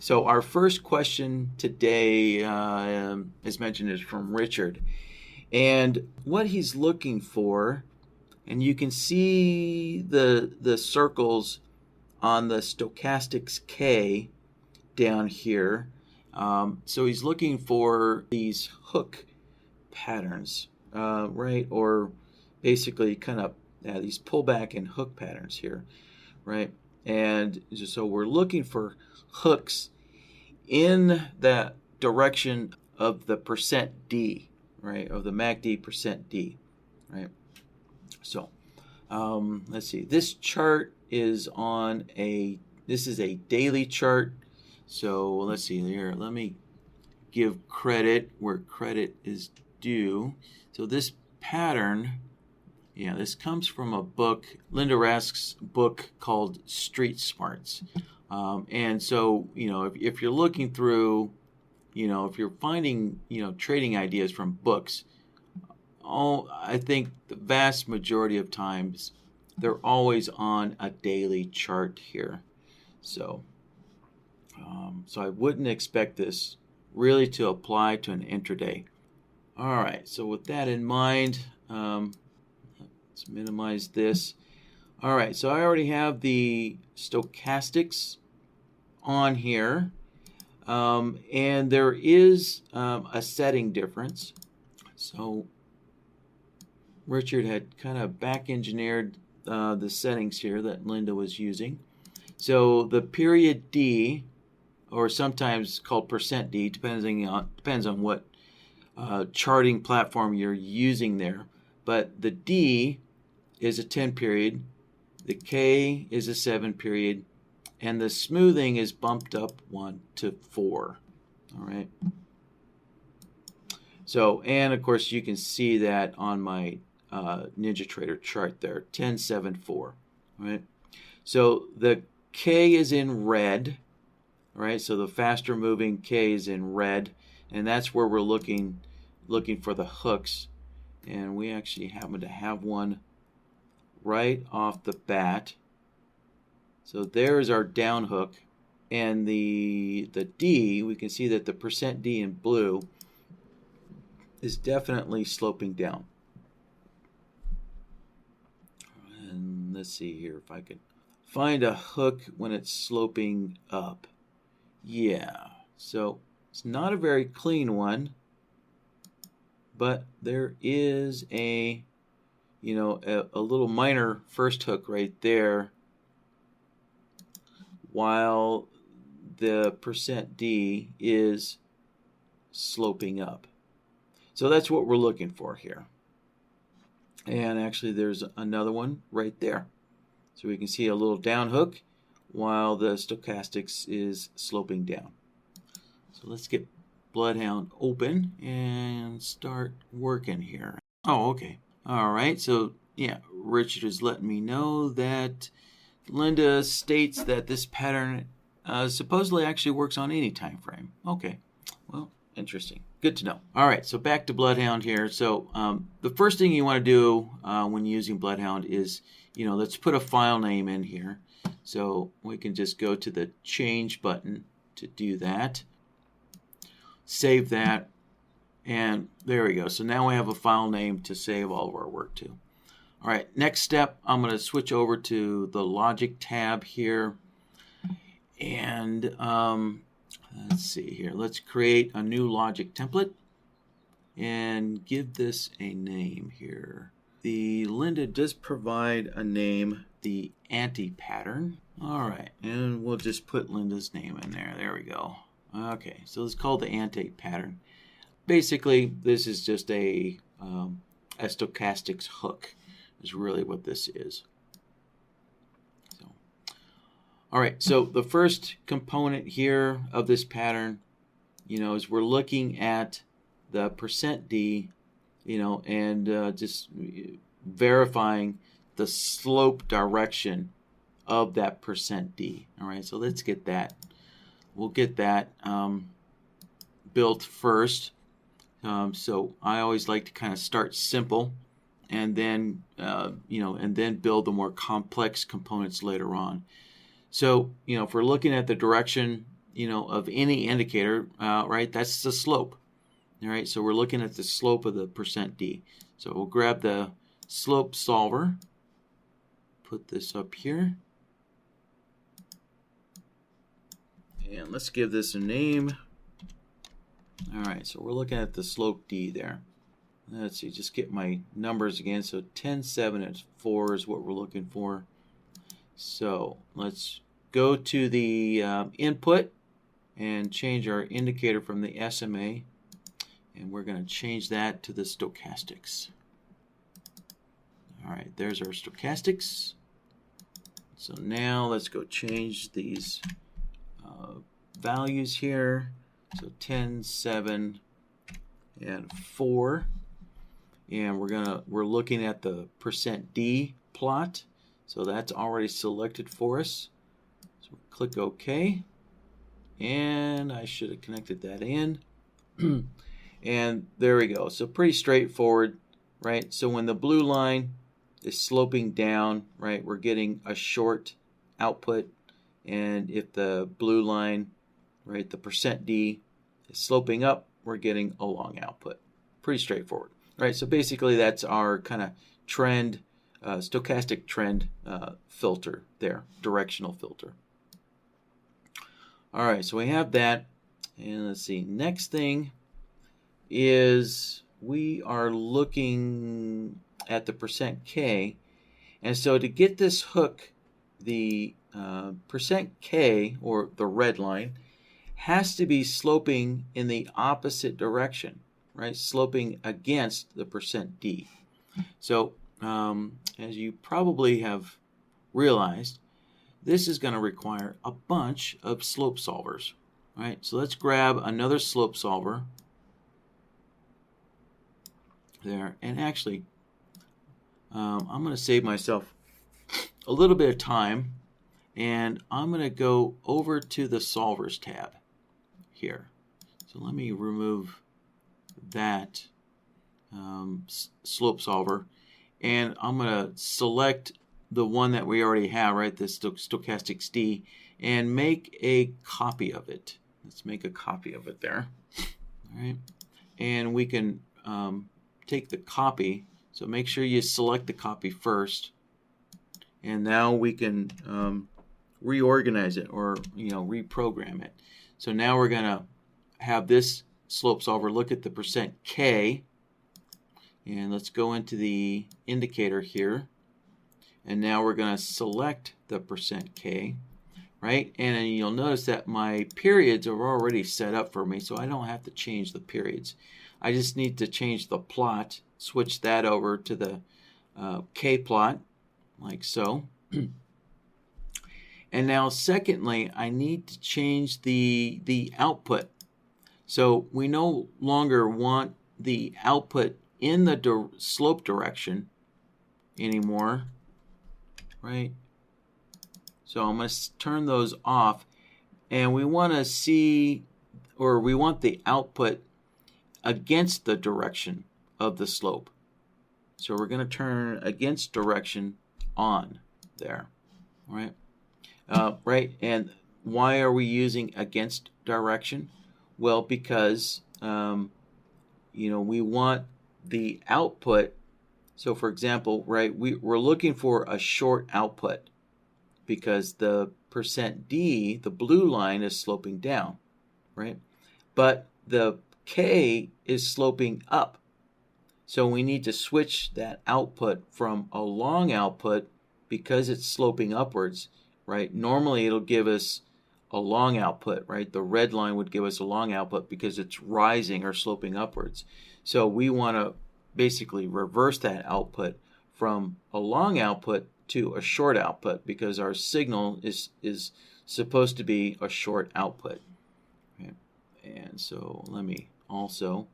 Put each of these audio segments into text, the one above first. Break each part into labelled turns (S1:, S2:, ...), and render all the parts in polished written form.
S1: So our first question today, as mentioned, is from Richard. And what he's looking for, and you can see the circles on the Stochastics K down here. So he's looking for these hook patterns, right? Or basically kind of these pullback and hook patterns here, right? And so we're looking for hooks in that direction of the percent D, right? Of the MACD percent D, right? So let's see. This chart is on this is a daily chart. So let's see here. Let me give credit where credit is due. So this pattern, this comes from a book, Linda Rask's book called Street Smarts. And so, if you're looking through, if you're finding, trading ideas from books, I think the vast majority of times they're always on a daily chart here. So, so I wouldn't expect this really to apply to an intraday. All right, so with that in mind, let's minimize this. All right, so I already have the stochastics on here, and there is a setting difference. So Richard had kind of back engineered the settings here that Linda was using. So the period D, or sometimes called percent D, depends on what charting platform you're using there. But the D is a 10 period, the K is a 7 period, and the smoothing is bumped up 1 to 4. All right. So, and of course you can see that on my NinjaTrader chart there, 10, 7, 4. All right. So the K is in red. All right. So the faster moving K is in red, and that's where we're looking for the hooks. And we actually happen to have one right off the bat. So there's our down hook, and the D, we can see that the percent D in blue is definitely sloping down. And let's see here if I can find a hook when it's sloping up. Yeah, so it's not a very clean one, but there is a little minor first hook right there, while the percent D is sloping up. So that's what we're looking for here. And actually there's another one right there. So we can see a little down hook while the stochastics is sloping down. So let's get BloodHound open and start working here. Oh, okay. All right. So yeah, Richard is letting me know that Linda states that this pattern supposedly actually works on any time frame. Okay. Well, interesting. Good to know. All right, so back to BloodHound here. So the first thing you want to do when using BloodHound is, let's put a file name in here. So we can just go to the change button to do that. Save that, and there we go. So now we have a file name to save all of our work to. All right, next step, I'm going to switch over to the Logic tab here. And let's see here. Let's create a new Logic template and give this a name here. The Linda does provide a name, the anti-pattern. All right, and we'll just put Linda's name in there. There we go. Okay, so it's called the anti-pattern. Basically, this is just a stochastics hook is really what this is. So, all right, so the first component here of this pattern, is we're looking at the percent D, and just verifying the slope direction of that percent D. All right, so let's get that. We'll get that built first. So I always like to kind of start simple, and then and then build the more complex components later on. So if we're looking at the direction of any indicator, right? That's the slope. All right, so we're looking at the slope of the %D. So we'll grab the slope solver, put this up here, and let's give this a name. All right, so we're looking at the slope D there. Let's see, just get my numbers again. So 10, 7, and 4 is what we're looking for. So let's go to the input and change our indicator from the SMA. And we're going to change that to the stochastics. All right, there's our stochastics. So now let's go change these values here. So 10, 7, and 4. And we're looking at the %D plot. So that's already selected for us. So click OK. And I should have connected that in. And there we go. So pretty straightforward, right? So when the blue line is sloping down, right, we're getting a short output. And if the blue line, right, the %D is sloping up, we're getting a long output. Pretty straightforward, right? So basically that's our kind of trend, stochastic trend filter there, directional filter. All right, so we have that. And let's see, next thing is we are looking at the %K. And so to get this hook, the %K, or the red line, has to be sloping in the opposite direction, right? Sloping against the %D. So as you probably have realized, this is going to require a bunch of slope solvers, right? So let's grab another slope solver there. And actually, I'm going to save myself a little bit of time, and I'm going to go over to the solvers tab here. So let me remove that slope solver, and I'm going to select the one that we already have, right, the Stochastics D, and make a copy of it. Let's make a copy of it there. All right, and we can take the copy. So make sure you select the copy first, and now we can reorganize it, or reprogram it. So now we're going to have this slope solver look at the %K, and let's go into the indicator here, and now we're going to select the %K, right? And then you'll notice that my periods are already set up for me, so I don't have to change the periods. I just need to change the plot, switch that over to the K plot, like so. And now secondly, I need to change the output. So we no longer want the output in the slope direction anymore, right? So I'm going to turn those off, and we want to see, or we want the output against the direction of the slope. So we're going to turn against direction on there, all right? Right, and why are we using against direction? Well, because we want the output. So for example, right, we're looking for a short output because the %D, the blue line, is sloping down, right? But the K is sloping up. So we need to switch that output from a long output, because it's sloping upwards, right? Normally it'll give us a long output, right? The red line would give us a long output because it's rising or sloping upwards. So we want to basically reverse that output from a long output to a short output, because our signal is supposed to be a short output. Okay? And so let me also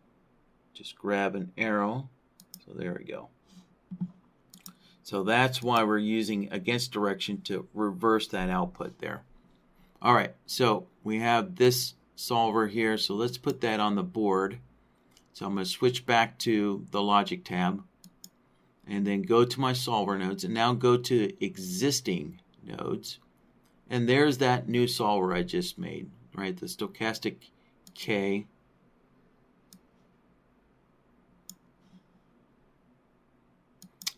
S1: just grab an arrow. So there we go. So that's why we're using against direction, to reverse that output there. All right, so we have this solver here, so let's put that on the board. So I'm going to switch back to the logic tab, and then go to my solver nodes, and now go to existing nodes. And there's that new solver I just made, right? The stochastic K.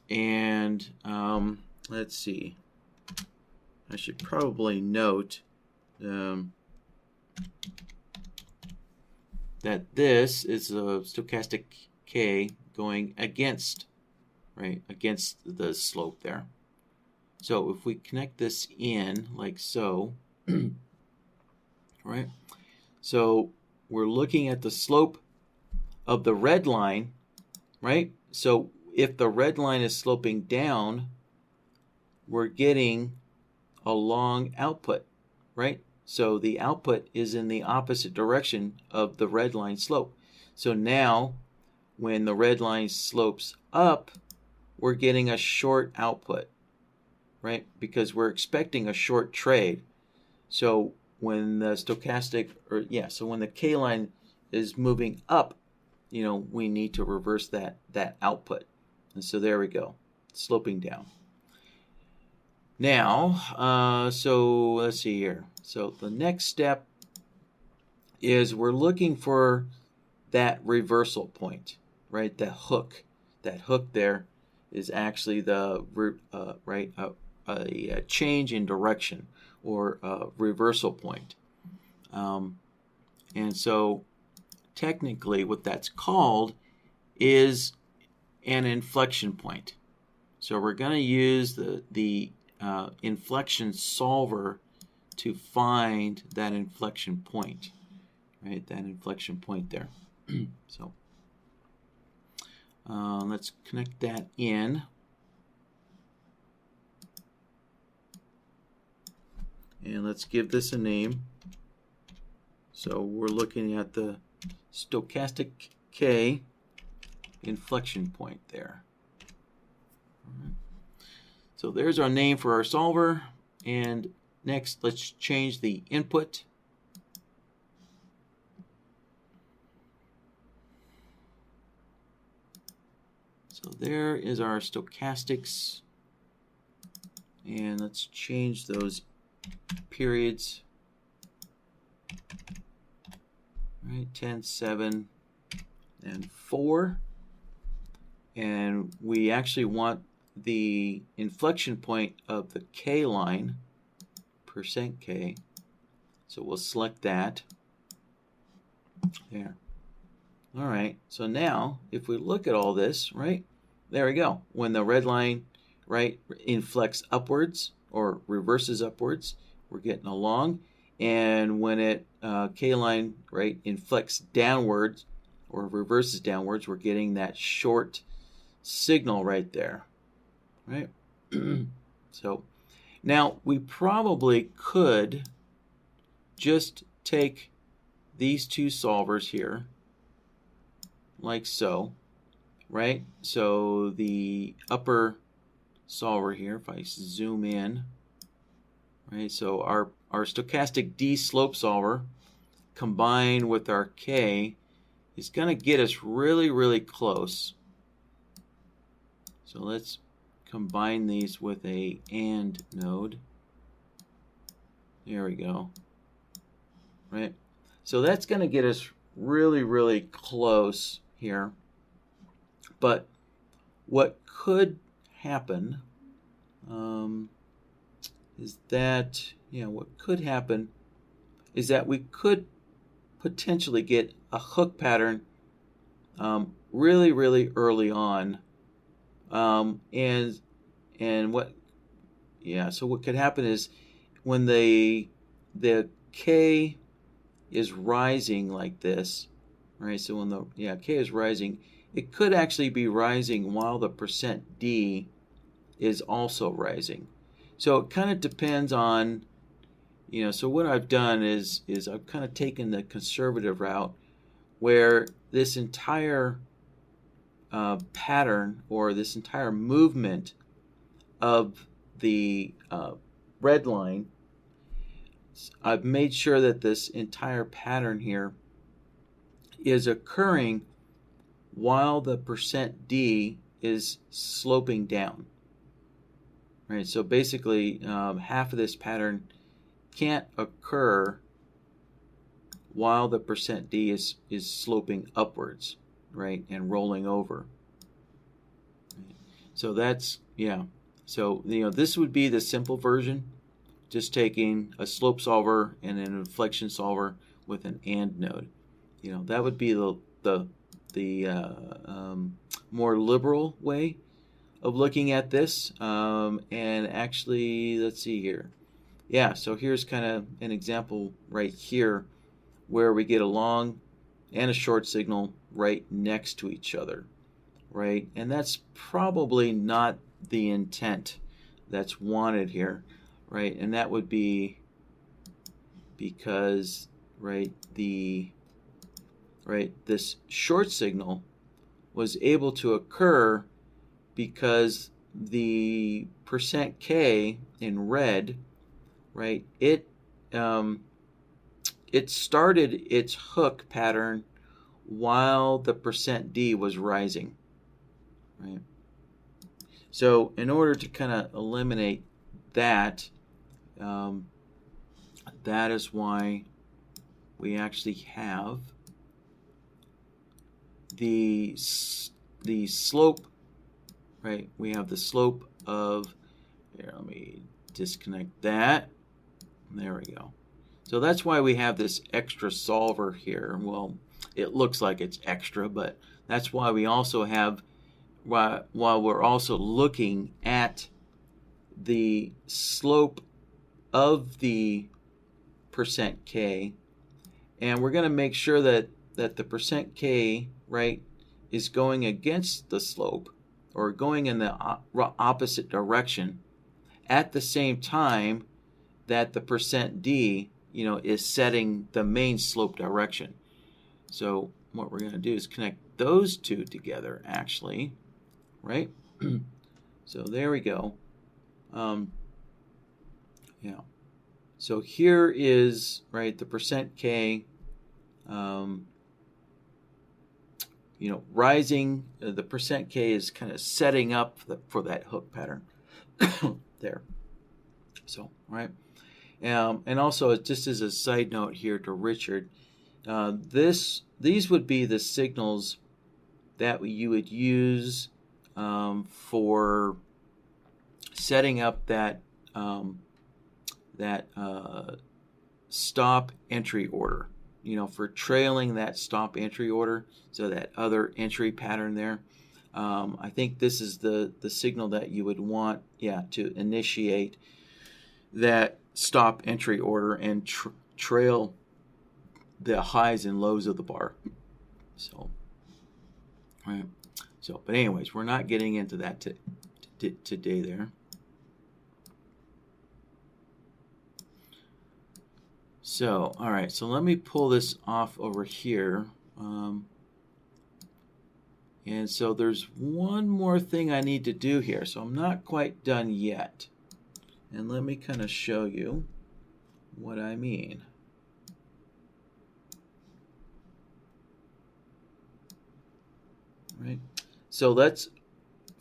S1: And let's see. I should probably note that this is a stochastic K going against, right, against the slope there. So if we connect this in like so, right? So we're looking at the slope of the red line, right? So if the red line is sloping down, we're getting a long output, right? So the output is in the opposite direction of the red line slope. So now when the red line slopes up, we're getting a short output, right? Because we're expecting a short trade. So when the stochastic, so when the K line is moving up, we need to reverse that output. And so there we go, sloping down. Now, so let's see here. So the next step is we're looking for that reversal point, right? That hook there is actually the a change in direction or a reversal point. And so technically what that's called is an inflection point. So we're going to use the inflection solver to find that inflection point, right? That inflection point there. So let's connect that in. And let's give this a name. So we're looking at the stochastic K inflection point there. All right. So there's our name for our solver. And next, let's change the input. So there is our stochastics. And let's change those periods. Right, 10, 7, and 4. And we actually want the inflection point of the K line, %K. So we'll select that. There. All right. So now, if we look at all this, right, there we go. When the red line, right, inflects upwards or reverses upwards, we're getting along. And when it K line, right, inflects downwards or reverses downwards, we're getting that short signal right there, right? So now we probably could just take these two solvers here like so, right? So the upper solver here, if I zoom in, right? So our stochastic D slope solver combined with our K is going to get us really, really close. So let's combine these with a AND node. There we go. Right? So that's going to get us really, really close here. But what could happen is that, what could happen is that we could potentially get a hook pattern really, really early on. So what could happen is when the K is rising like this, right? So when the K is rising, it could actually be rising while the %D is also rising. So it kind of depends on, so what I've done is I've kind of taken the conservative route where this entire pattern or this entire movement of the red line, I've made sure that this entire pattern here is occurring while the %D is sloping down. Right, so basically half of this pattern can't occur while the percent D is sloping upwards, right, and rolling over. So that's, yeah. So, this would be the simple version, just taking a slope solver and an inflection solver with an AND node. That would be the more liberal way of looking at this. And actually, let's see here. Yeah, so here's kind of an example right here where we get a long and a short signal right next to each other, right? And that's probably not the intent that's wanted here, right? And that would be because, right, this short signal was able to occur because the percent K in red, right, it started its hook pattern while the percent D was rising, right? So in order to kind of eliminate that, that is why we actually have the slope, right? We have the slope of, here, let me disconnect that. There we go. So that's why we have this extra solver here. Well, it looks like it's extra, but that's why we also have, while we're also looking at the slope of the percent K, and we're going to make sure that the percent K, right, is going against the slope or going in the opposite direction at the same time that the percent D, is setting the main slope direction. So what we're going to do is connect those two together, actually, right? So there we go. Yeah. So here is, right, the percent K, rising. The percent K is kind of setting up for that hook pattern there. So, right. And also, just as a side note here to Richard, these would be the signals that you would use for setting up that stop entry order. For trailing that stop entry order, so that other entry pattern there. I think this is the signal that you would want, to initiate that stop entry order and trail the highs and lows of the bar. So, right. So, but anyways, we're not getting into that today there. So, all right. So let me pull this off over here. And so there's one more thing I need to do here. So I'm not quite done yet. And let me kind of show you what I mean. Right. So let's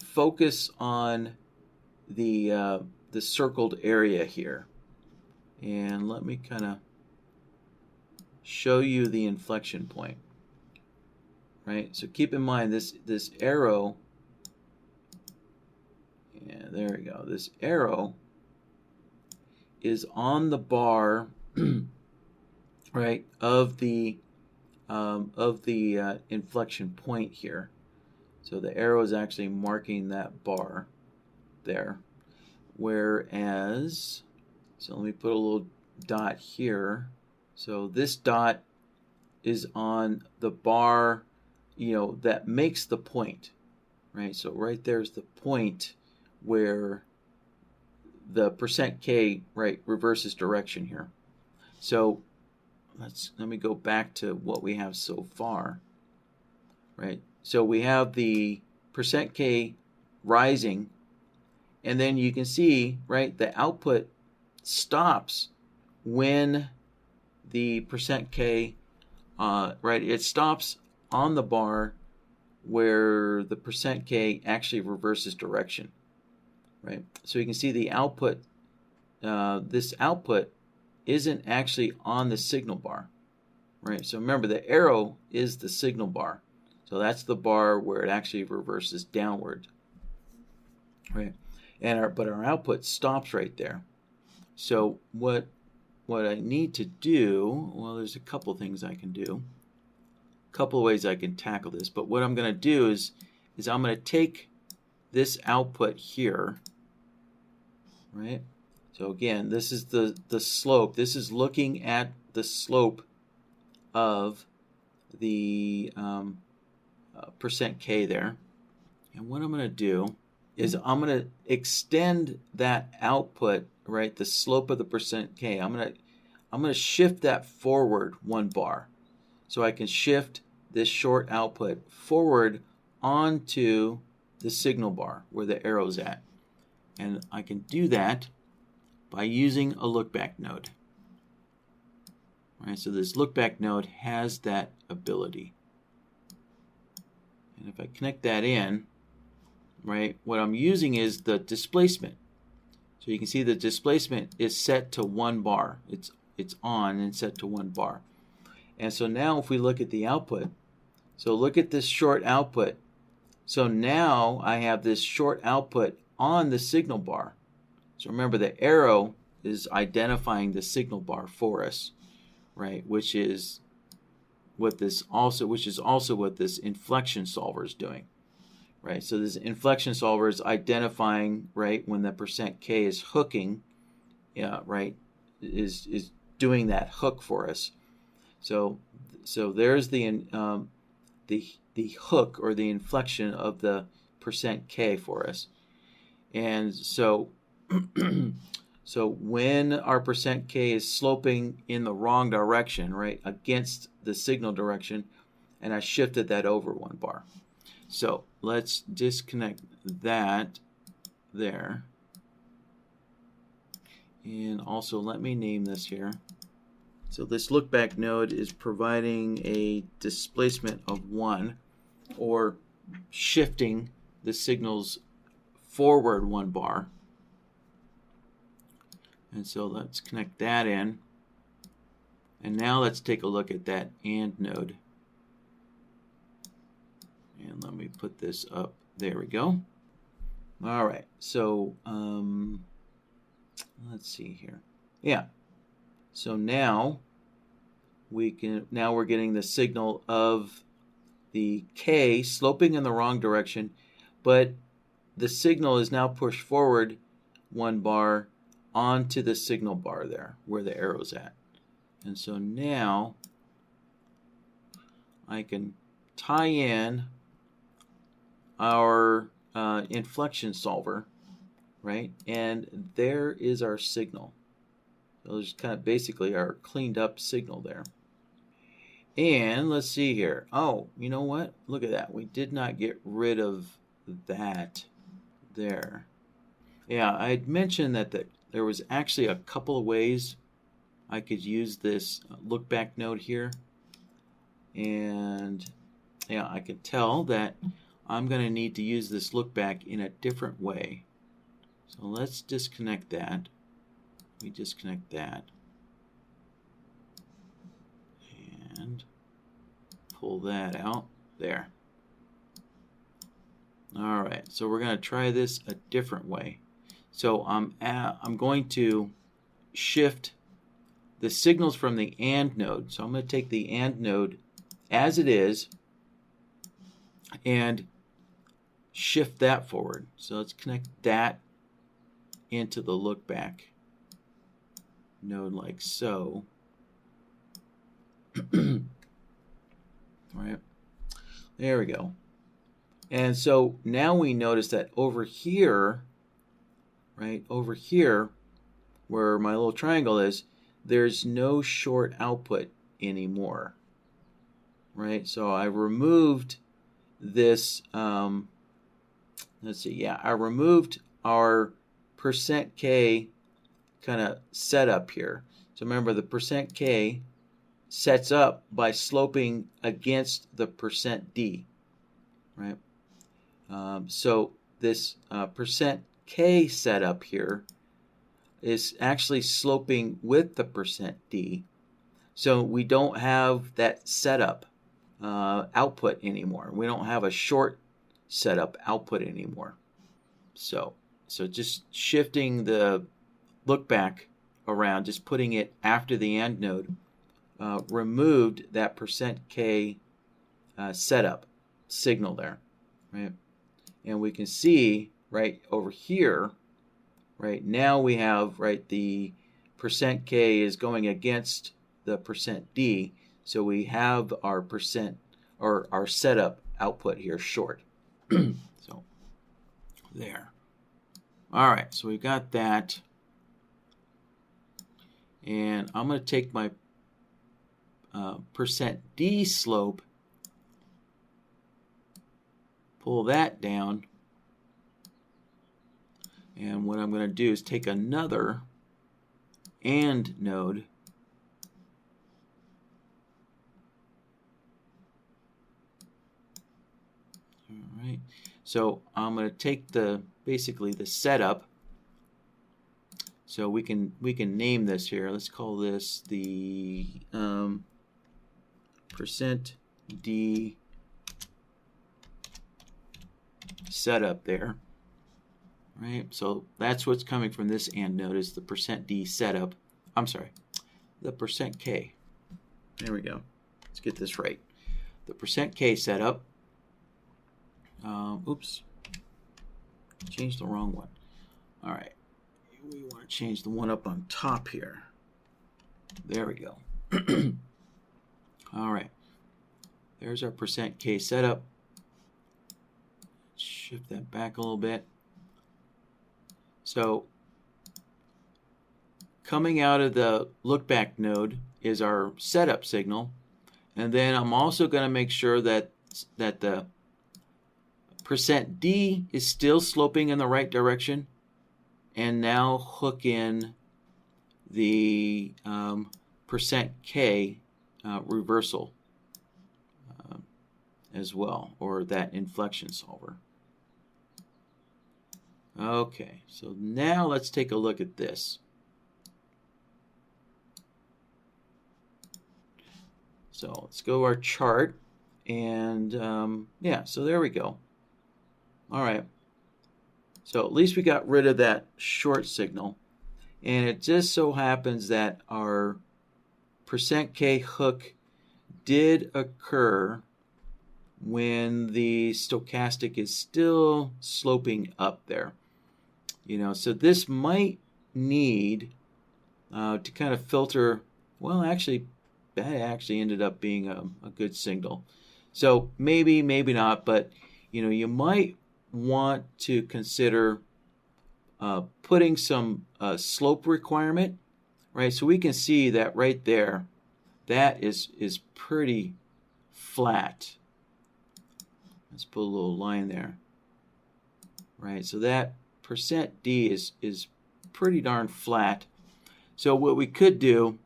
S1: focus on the circled area here. And let me kind of show you the inflection point. Right. So keep in mind this arrow. Yeah, there we go. This arrow is on the bar, right, of the inflection point here. So the arrow is actually marking that bar there. Whereas, so let me put a little dot here. So this dot is on the bar, that makes the point, right? So right there's the point where the percent K, right, reverses direction here. So let me go back to what we have so far, right? So we have the percent K rising, and then you can see, right, the output stops when the percent K, right, it stops on the bar where the percent K actually reverses direction, right? So you can see the output, this output isn't actually on the signal bar, right? So remember, the arrow is the signal bar. So that's the bar where it actually reverses downward, right? But our output stops right there. So what I need to do, well, there's a couple things I can do. A couple of ways I can tackle this. But what I'm going to do is I'm going to take this output here, right? So again, this is the slope. This is looking at the slope of the %K there. And what I'm going to do is I'm going to extend that output, right, the slope of the %K. I'm going to shift that forward 1 bar. So I can shift this short output forward onto the signal bar where the arrow's at. And I can do that by using a lookback node. All right, so this lookback node has that ability. And if I connect that in, right, what I'm using is the displacement. So you can see the displacement is set to 1 bar. It's on and set to 1 bar. And so now if we look at the output, so look at this short output. So now I have this short output on the signal bar. So remember, the arrow is identifying the signal bar for us, right? Which is what this also what this inflection solver is doing, right? So this inflection solver is identifying, right, when the %K is hooking, right, is doing that hook for us. So there's the hook or the inflection of the %K for us. And so so when our %K is sloping in the wrong direction, right, against the signal direction, and I shifted that over 1 bar. So let's disconnect that there. And also let me name this here. So this lookback node is providing a displacement of 1, or shifting the signals forward 1 bar. And so let's connect that in. And now let's take a look at that AND node. And let me put this up. There we go. All right. So let's see here. Yeah. So now we're getting the signal of the K sloping in the wrong direction, but the signal is now pushed forward 1 bar onto the signal bar there where the arrow's at. And so now I can tie in our inflection solver, right? And there is our signal. So there's kind of basically our cleaned up signal there. And let's see here. Oh, you know what? Look at that. We did not get rid of that there. Yeah, I had mentioned that there was actually a couple of ways I could use this lookback node here. And yeah, I could tell that I'm going to need to use this lookback in a different way. So let's disconnect that. We disconnect that. And pull that out there. All right, so we're going to try this a different way. So I'm going to shift the signals from the AND node. So I'm going to take the AND node as it is and shift that forward. So let's connect that into the lookback node like so. Right, there we go. And so now we notice that over here, right, over here where my little triangle is, there's no short output anymore, right? So I removed this, let's see, yeah, I removed our %K kind of setup here. So remember, the %K sets up by sloping against the %D, right? So this %K setup here is actually sloping with the %D. So we don't have that setup output anymore. We don't have a short setup output anymore. So just shifting the look back around, just putting it after the AND node, removed that %K setup signal there, right? And we can see right over here, right now we have right the %K is going against the %D, so we have our percent or our setup output here short. So there. All right, so we got that, and I'm going to take my %D slope, pull that down, and what I'm going to do is take another AND node, all right, so I'm going to take basically the setup. So we can name this here. Let's call this the %D setup there, right? So that's what's coming from this AND node is the %D setup. I'm sorry, the %K. There we go. Let's get this right. The %K setup. Oops, changed the wrong one. All right, we want to change the one up on top here. There we go. All right, there's our %K setup. Shift that back a little bit. So coming out of the look back node is our setup signal, and then I'm also going to make sure that the %D is still sloping in the right direction, and now hook in the %K reversal as well, or that inflection solver. Okay, so now let's take a look at this. So let's go to our chart, and yeah, so there we go. All right, so at least we got rid of that short signal, and it just so happens that our %K hook did occur when the stochastic is still sloping up there. You know, so this might need to kind of filter. Well, actually, that actually ended up being a good signal. So maybe not, but you know, you might want to consider putting some slope requirement, right? So we can see that right there, that is pretty flat. Let's put a little line there, right? So that %D is pretty darn flat. So what we could do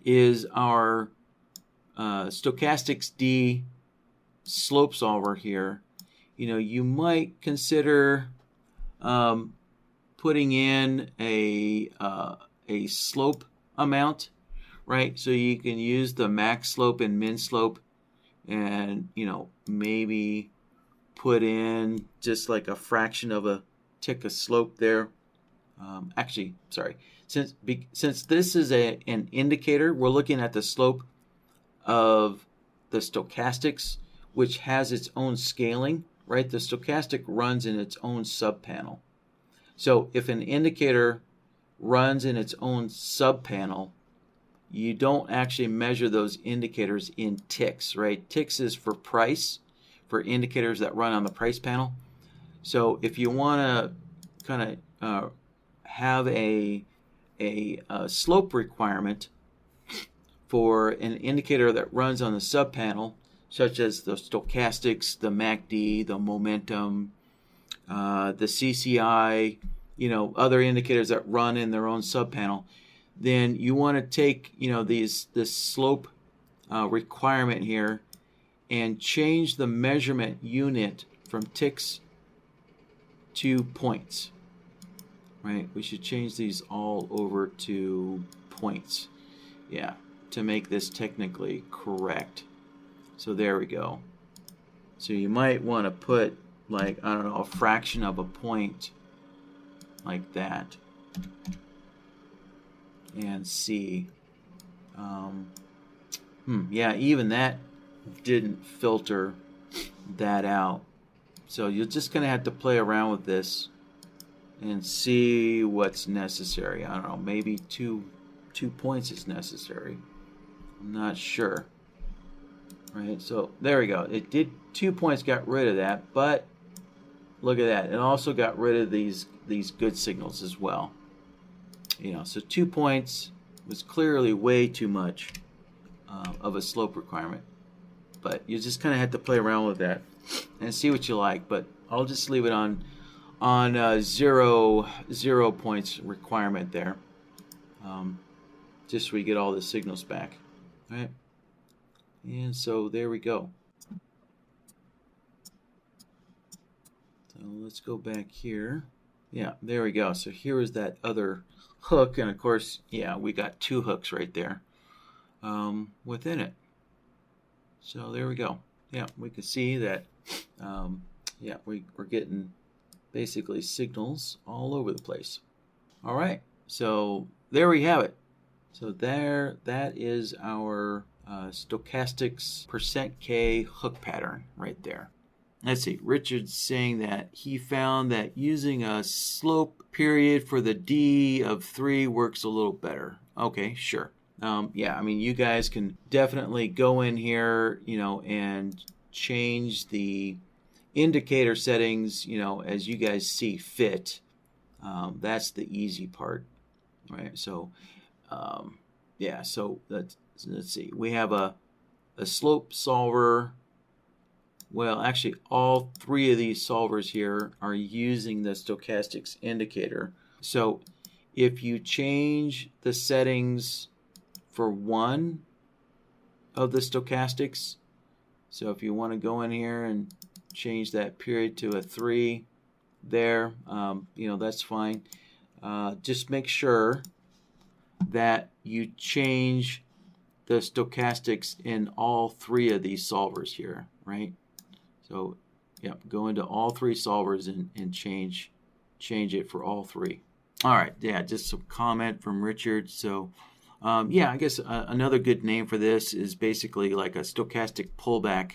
S1: is our Stochastics D slope solver here. You know, you might consider putting in a slope amount, right? So you can use the max slope and min slope, and you know, maybe put in just like a fraction of a tick of slope there. Actually, sorry, since this is an indicator, we're looking at the slope of the stochastics, which has its own scaling, right? The stochastic runs in its own subpanel. So if an indicator runs in its own subpanel, you don't actually measure those indicators in ticks, right? Ticks is for price, for indicators that run on the price panel. So if you want to kind of have a slope requirement for an indicator that runs on the subpanel, such as the stochastics, the MACD, the momentum, the CCI, you know, other indicators that run in their own subpanel, then you want to take, you know, this slope requirement here and change the measurement unit from ticks to points, right? We should change these all over to points. Yeah, to make this technically correct. So there we go. So you might want to put, like, I don't know, a fraction of a point like that and see. Yeah, even that didn't filter that out. So you're just going to have to play around with this and see what's necessary. I don't know, maybe two points is necessary. I'm not sure. Right, so there we go. It did 2 points, got rid of that, but look at that. It also got rid of these good signals as well. You know, so 2 points was clearly way too much of a slope requirement. But you just kind of have to play around with that and see what you like. But I'll just leave it on 0 points requirement there, just so we get all the signals back. All right, and so there we go. So let's go back here. Yeah, there we go. So here is that other hook, and of course, yeah, we got 2 hooks right there within it. So there we go. Yeah, we can see that. Yeah, we're getting basically signals all over the place. All right, so there we have it. So that is our Stochastics %K hook pattern right there. Let's see, Richard's saying that he found that using a slope period for the D of 3 works a little better. Okay, sure. Yeah, I mean, you guys can definitely go in here, you know, and change the indicator settings, you know, as you guys see fit. That's the easy part, right? So, yeah, so let's see. We have a slope solver. Well, actually, all 3 of these solvers here are using the stochastics indicator. So if you change the settings for one of the stochastics, so if you want to go in here and change that period to a 3 there, you know, that's fine. Just make sure that you change the stochastics in all 3 of these solvers here, right? So, yeah, go into all 3 solvers and change it for all 3. All right, yeah, just some comment from Richard. So, yeah, I guess another good name for this is basically like a stochastic pullback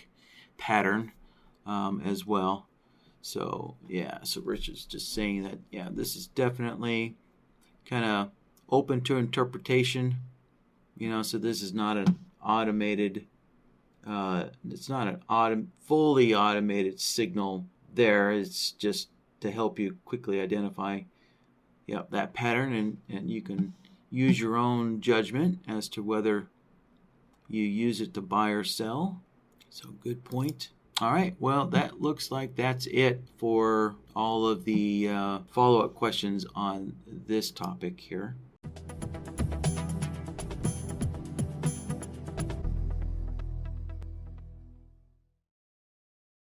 S1: pattern as well. So, yeah, so Richard's just saying that, yeah, this is definitely kind of open to interpretation. You know, so this is not an automated, it's not an fully automated signal there. It's just to help you quickly identify, yeah, that pattern, and you can use your own judgment as to whether you use it to buy or sell. So good point. All right, well, that looks like that's it for all of the follow-up questions on this topic here.